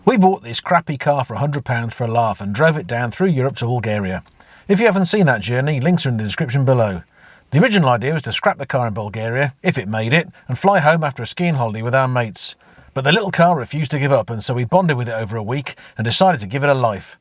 We bought this crappy car for £100 for a laugh and drove it down through Europe to Bulgaria. If you haven't seen that journey, links are in the description below. The original idea was to scrap the car in Bulgaria, if it made it, and fly home after a skiing holiday with our mates. But the little car refused to give up, and so we bonded with it over a week and decided to give it a life.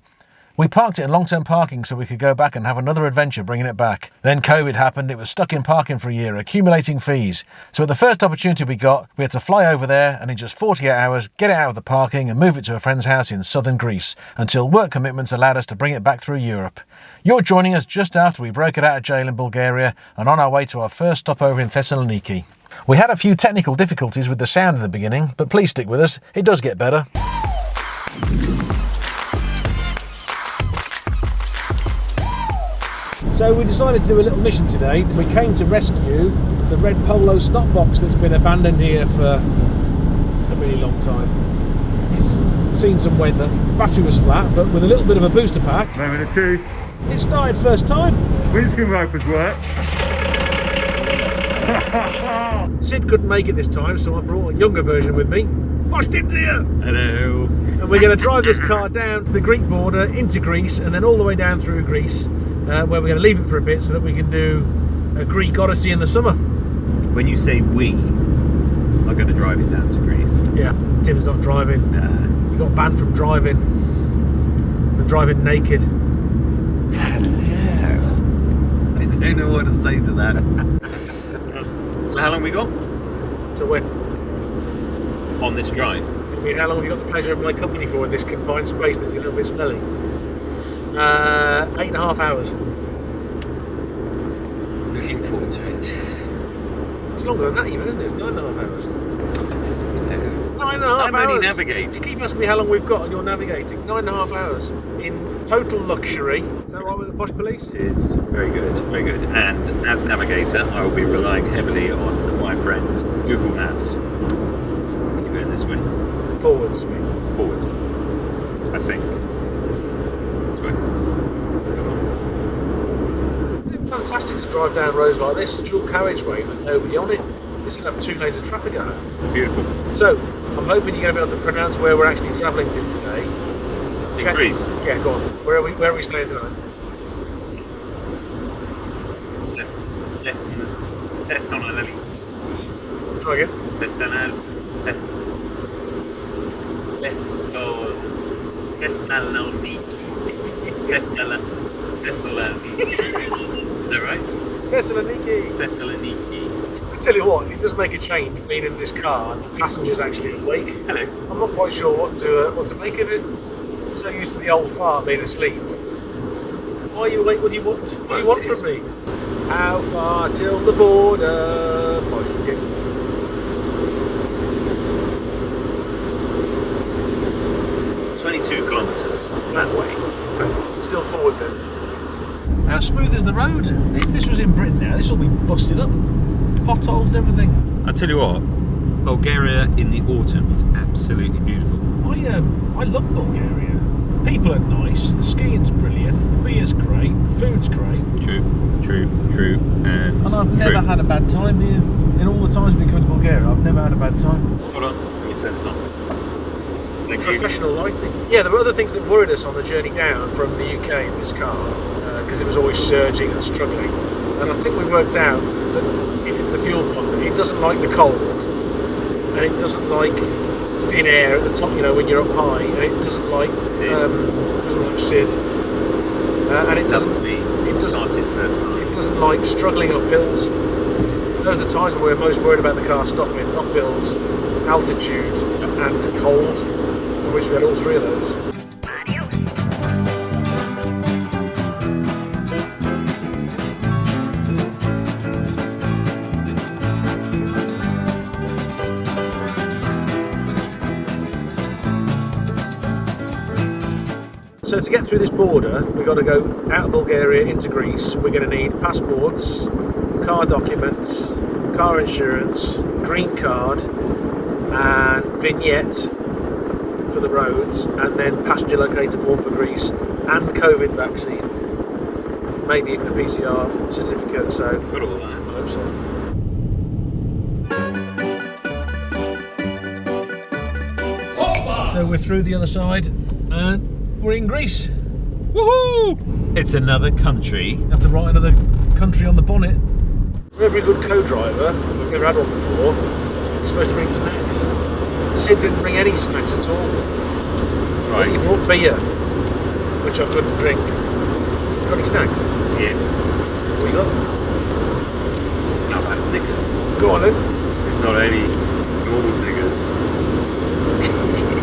We parked it in long-term parking so we could go back and have another adventure bringing it back. Then COVID happened, it was stuck in parking for a year, accumulating fees. So at the first opportunity we got, we had to fly over there and in just 48 hours get it out of the parking and move it to a friend's house in southern Greece, until work commitments allowed us to bring it back through Europe. You're joining us just after we broke it out of jail in Bulgaria and on our way to our first stopover in Thessaloniki. We had a few technical difficulties with the sound in the beginning, but please stick with us, it does get better. So we decided to do a little mission today. We came to rescue the red Polo snot box that's been abandoned here for a really long time. It's seen some weather. Battery was flat, but with a little bit of a booster pack. Moment of truth. It started first time. Windscreen wipers work. Sid couldn't make it this time, so I brought a younger version with me. Posh Tim's here! Hello. And we're going to drive this car down to the Greek border, into Greece, and then all the way down through Greece, where we're going to leave it for a bit so that we can do a Greek odyssey in the summer. When you say we are going to drive it down to Greece. Yeah, Tim's not driving. He got banned from driving naked. Hello. I don't know what to say to that. So how long we got? To when? On this drive? I mean, how long have you got the pleasure of my company for in this confined space that's a little bit smelly? 8.5 hours. Looking forward to it. It's longer than that even, isn't it? It's 9.5 hours. I don't know. 9.5 I'm hours. only navigating. You keep asking me how long we've got and you're navigating. 9.5 hours in total luxury. Is that right with the Posh Police? It is very good, very good. And as navigator, I will be relying heavily on my friend Google Maps. Keep going this way. Forwards, you mean? Forwards. I think. This way. It's fantastic to drive down roads like this, dual carriageway with nobody on it. This will have 2 lanes of traffic at home. It's beautiful. So, I'm hoping you're going to be able to pronounce where we're actually travelling to today. In Greece? Yeah, go on. Where are we staying tonight? Thessaloniki. Try again. Thessaloniki. Is that right? Thessaloniki. I tell you what, it does make a change being in this car and the passenger's actually awake. Hello. I'm not quite sure what to make of it. I'm so used to the old fart being asleep. Why are you awake? What do you want? What do you want from me? How far till the border? Posh Tim. 22 kilometres That way. But still forwards then. How smooth is the road? If this was in Britain now, this will be busted up. Potholes and everything. I tell you what, Bulgaria in the autumn is absolutely beautiful. I love Bulgaria. People are nice, the skiing's brilliant, the beer's great, the food's great. True, and I've never had a bad time here. In all the times we've been coming to Bulgaria, I've never had a bad time. Hold on, let me turn this on. Thank you. Professional lighting. Yeah, there were other things that worried us on the journey down from the UK in this car, because it was always surging and struggling. And I think we worked out that if it's the fuel pump, it doesn't like the cold, and it doesn't like thin air at the top, you know, when you're up high, and it doesn't like Sid, and it doesn't. It started first time. It doesn't like struggling up hills. Those are the times when we're most worried about the car stopping: up hills, altitude, and cold. I wish we had all 3 of those. So to get through this border, we've got to go out of Bulgaria into Greece. We're going to need passports, car documents, car insurance, green card, and vignette for the roads, and then passenger locator form for Greece, and COVID vaccine. Maybe even a PCR certificate, so Got all that. I hope so. So we're through the other side and we're in Greece. Woohoo! It's another country. You have to write another country on the bonnet. For every good co-driver, we've never had one before, he's supposed to bring snacks. Sid didn't bring any snacks at all. Right. He brought beer, which I couldn't drink. Got any snacks? Yeah. What you got? How about Snickers? Go on then. It's not any normal Snickers.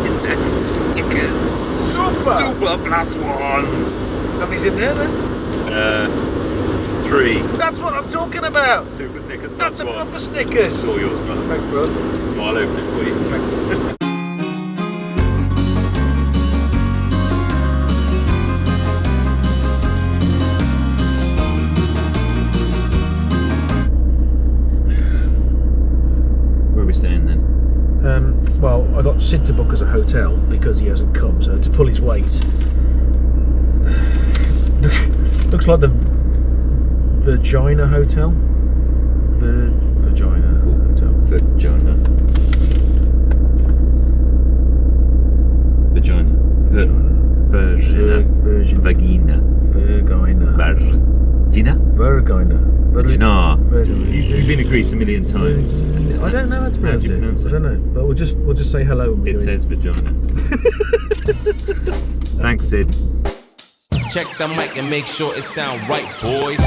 It's a Snickers. Super plus one. How many's in there then? 3. That's what I'm talking about. Super Snickers plus That's a one. proper Snickers. It's all yours, brother. Thanks, bro. Well, I'll open it for you. Thanks. Where are we staying then? Well, I got Sid to book us a hotel because he hasn't come, so to pull his weight. Looks like the Vagina Hotel. The Vagina Hotel. Vagina. Vagina. Vagina. Vagina. Vagina. You've been to Greece a million times. I don't know how to pronounce it. I don't know, but we'll just say hello. When It says vagina. Thanks, Sid. Check the mic and make sure it sound right, boys.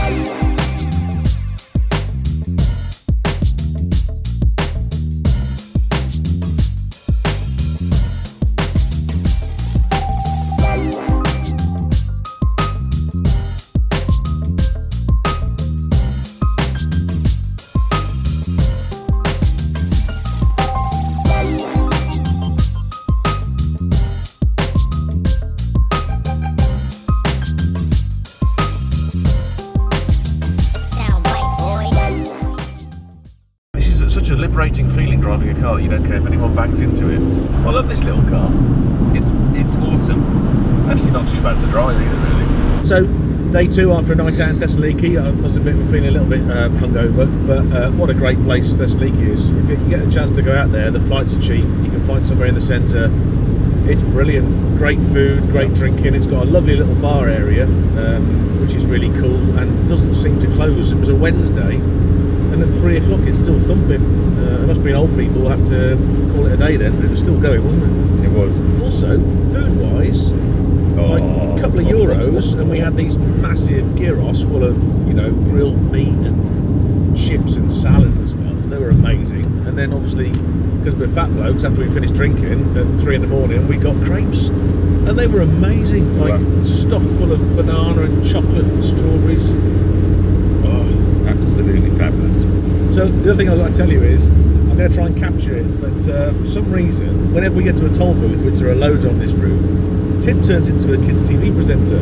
Such a liberating feeling driving a car. You don't care if anyone bangs into it. I love this little car. It's awesome. It's actually not too bad to drive either, really. So, day 2 after a night out in Thessaloniki. I must admit we're feeling a little bit hungover, but what a great place Thessaloniki is. If you get a chance to go out there, the flights are cheap. You can find somewhere in the centre. It's brilliant. Great food, great drinking. It's got a lovely little bar area, which is really cool and doesn't seem to close. It was a Wednesday. And at 3 o'clock it's still thumping. And us being old people had to call it a day then, but it was still going, wasn't it? It was. Also, food-wise, like a couple of euros, and we had these massive gyros full of, grilled meat and chips and salad and stuff. They were amazing. And then obviously, because we're fat blokes, after we finished drinking at 3 in the morning, we got crepes. And they were amazing, stuffed full of banana and chocolate and strawberries. Absolutely fabulous. So the other thing I've got to tell you is I'm going to try and capture it, but for some reason, whenever we get to a toll booth, which there are loads on this route, Tim turns into a kids' TV presenter.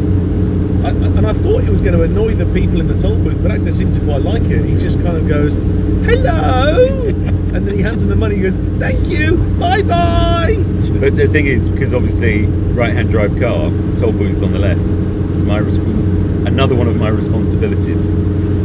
And I thought it was going to annoy the people in the toll booth, but actually they seem to quite like it. He just kind of goes, "Hello!" and then he hands them the money and goes, "Thank you, bye-bye!" But the thing is, because obviously right-hand drive car, toll booth's on the left, it's another one of my responsibilities.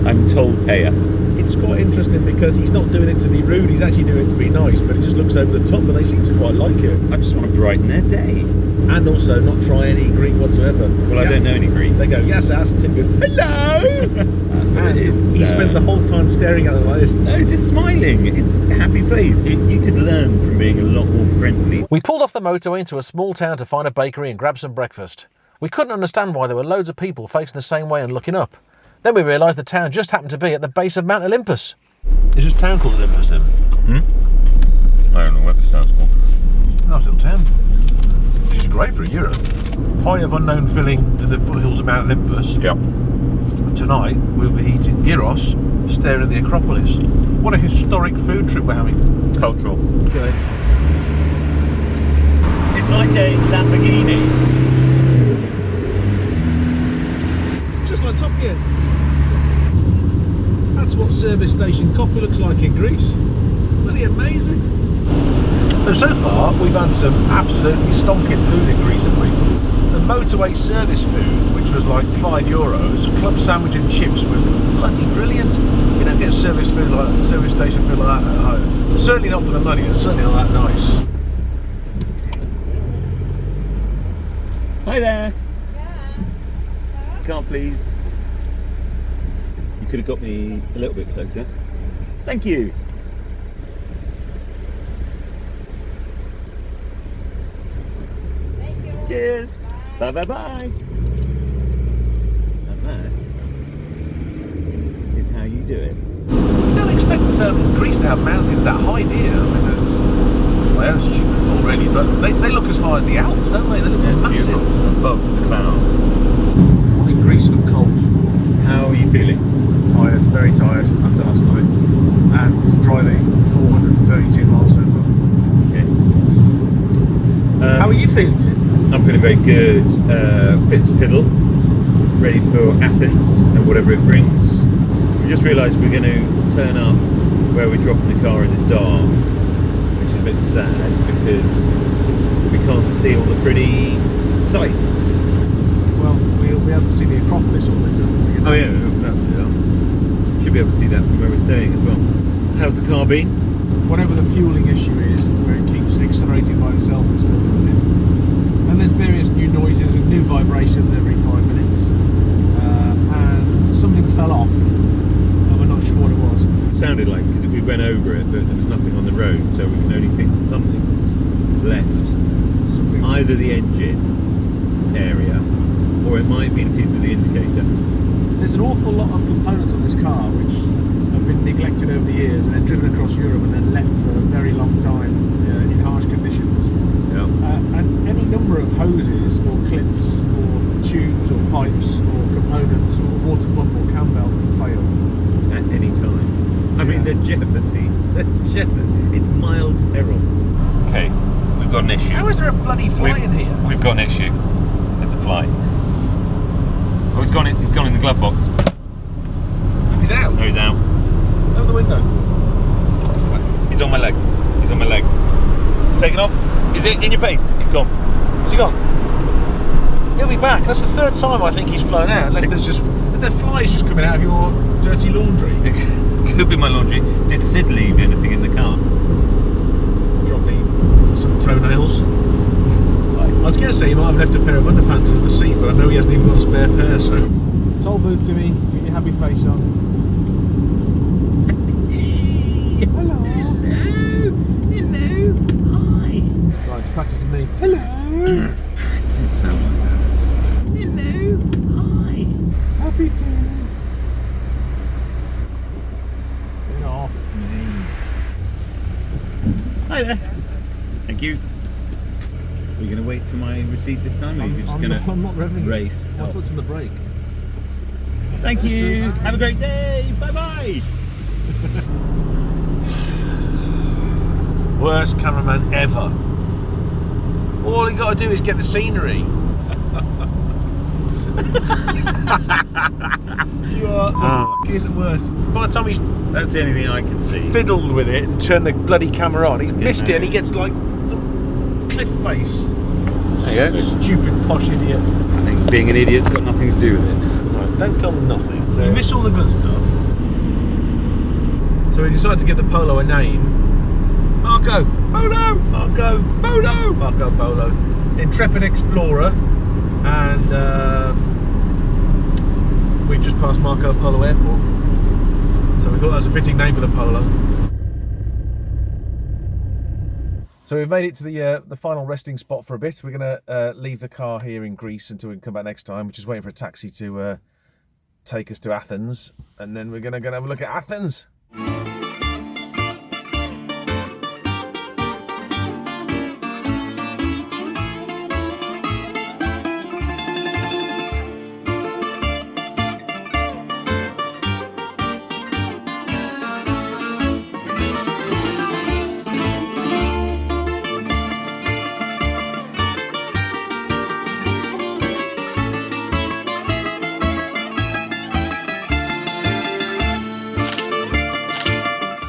I'm toll payer. It's quite interesting because he's not doing it to be rude, he's actually doing it to be nice, but it just looks over the top, but they seem to quite like it. I just want to brighten their day. And also not try any Greek whatsoever. Well, I don't know any Greek. They go, "Yes, ass," and Tim goes, "Hello!" and he spent the whole time staring at them like this. No, just smiling. It's a happy face. You could learn from being a lot more friendly. We pulled off the motorway into a small town to find a bakery and grab some breakfast. We couldn't understand why there were loads of people facing the same way and looking up. Then we realised the town just happened to be at the base of Mount Olympus. Is this town called Olympus then? I don't know what this town's called. Nice little town. This is great for a Euro. Pie of unknown filling to the foothills of Mount Olympus. Yep. Tonight we'll be eating gyros, staring at the Acropolis. What a historic food trip we're having. Cultural. Okay. It's like a Lamborghini. Just like Top Gear. That's what service station coffee looks like in Greece. Bloody amazing. So far we've had some absolutely stonking food in Greece, haven't we? The motorway service food, which was like €5, club sandwich and chips was bloody brilliant. You don't get service station food like that at home. Certainly not for the money, and certainly not that nice. Hi there. Car, please. You could have got me a little bit closer. Thank you. Thank you. Cheers. Bye bye bye. And that is how you do it. Don't expect Greece to have mountains that high, do you? I mean, it's my own stupid fault, really, but they look as high as the Alps, don't they? They look massive. Beautiful. Above the clouds. In Greece, look cold. How are you feeling? Tired, very tired after last night, and driving 432 miles so far. Okay. How are you feeling, Tim? I'm feeling very good. Fit as a fiddle. Ready for Athens and whatever it brings. We just realised we're going to turn up where we're dropping the car in the dark, which is a bit sad because we can't see all the pretty sights. Well, we'll be able to see the Acropolis all winter. Oh yeah, that's it. Should be able to see that from where we're staying as well. How's the car been? Whatever the fueling issue is, where it keeps accelerating by itself, it's still doing it. And there's various new noises and new vibrations every 5 minutes. And something fell off, and we're not sure what it was. It sounded like, because we went over it, but there was nothing on the road, so we can only think something's left. Something. Either the engine area, or it might be a piece of the indicator. There's an awful lot of components on this car which have been neglected over the years and then driven across Europe and then left for a very long time in harsh conditions. Yeah. And any number of hoses or clips or tubes or pipes or components or water pump or cam belt can fail. At any time. I mean, the jeopardy. It's mild peril. Okay, we've got an issue. How is there a bloody fly in here? We've got an issue. There's a fly. Oh, he's gone in the glove box. He's out. No, he's out. Over the window. He's on my leg. He's on my leg. He's taken off. Is it in your face? He's gone. Is he gone? He'll be back. That's the third time I think he's flown out, unless there's flies just coming out of your dirty laundry. It could be my laundry. Did Sid leave anything in the car? Probably some toenails. I was going to say he might have left a pair of underpants under the seat, but I know he hasn't even got a spare pair, so... Toll booth to me, get your happy face on. Hello. Hello. Hi. Right, to practice with me. Hello. Don't sound like that. Hello. Hi. Happy to. Get off me. Hi there. Thank you. Are you going to wait for my receipt this time, or are you just going to I'm not revving. race? My foot's on the brake. Thank you. Have a great day. Bye bye. Worst cameraman ever. All you got to do is get the scenery. You are the worst. By the time he's That's the only thing I can see. fiddled with it and turned the bloody camera on, he's missed it and he gets like the cliff face. There you go. Stupid posh idiot. I think being an idiot's got nothing to do with it. Right, don't film nothing. So- You miss all the good stuff. So we decided to give the Polo a name. Marco Polo! Marco Polo! Marco Polo. Intrepid Explorer. And we just passed Marco Polo Airport. So we thought that was a fitting name for the Polo. So we've made it to the final resting spot for a bit. We're going to leave the car here in Greece until we can come back next time. We're just waiting for a taxi to take us to Athens. And then we're going to go and have a look at Athens.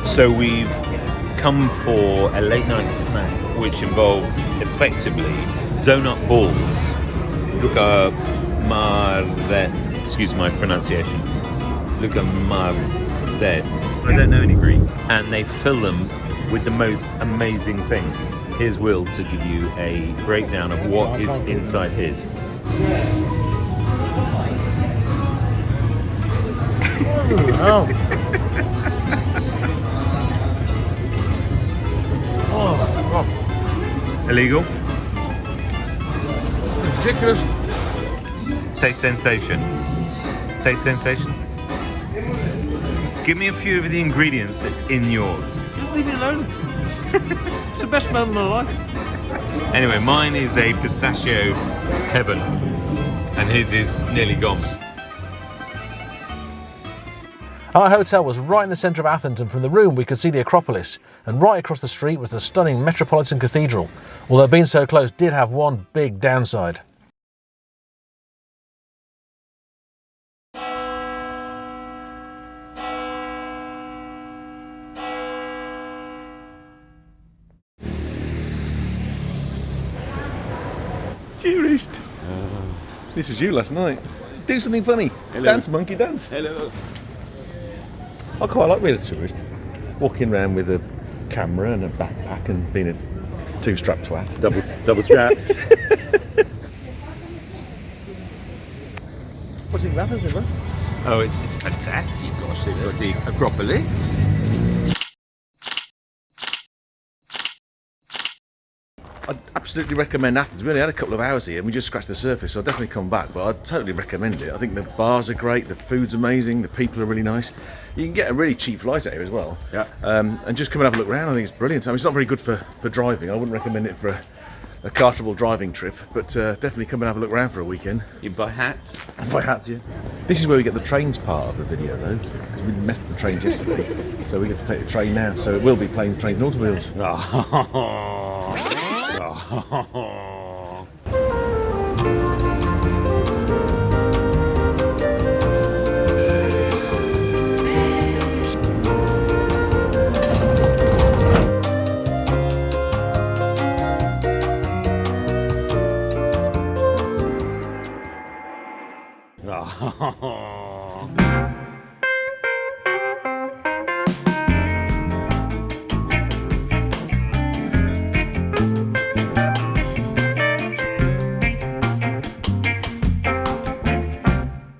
So we've come for a late night snack, which involves effectively donut balls. Luca Mardet, excuse my pronunciation. Luca Mardet. I don't know any Greek. And they fill them with the most amazing things. Here's Will to give you a breakdown of what is inside his. Illegal? Ridiculous. Taste sensation. Taste sensation. Give me a few of the ingredients that's in yours. Leave me alone. It's the best moment of my life. Anyway, mine is a pistachio heaven, and his is nearly gone. Our hotel was right in the centre of Athens, and from the room we could see the Acropolis, and right across the street was the stunning Metropolitan Cathedral, although being so close did have one big downside. Tourist. This was you last night. Do something funny. Hello. Dance, monkey, dance. Hello. I quite like being a tourist. Walking around with a camera and a backpack and being a two-strap twat. Double straps. What's in Athens, isn't it? Oh, it's fantastic. Gosh, they've got the Acropolis. I'd absolutely recommend Athens. We only had a couple of hours here and we just scratched the surface, so I'll definitely come back, but I'd totally recommend it. I think the bars are great, the food's amazing, the people are really nice. You can get a really cheap flight out here as well. Yeah. And just come and have a look around. I think it's brilliant. I mean, it's not very good for driving. I wouldn't recommend it for a cartable driving trip, but definitely come and have a look around for a weekend. You buy hats. And by hats, yeah. This is where we get the trains part of the video though, because we messed with the trains yesterday, so we get to take the train now. So it will be planes, trains and automobiles. Oh.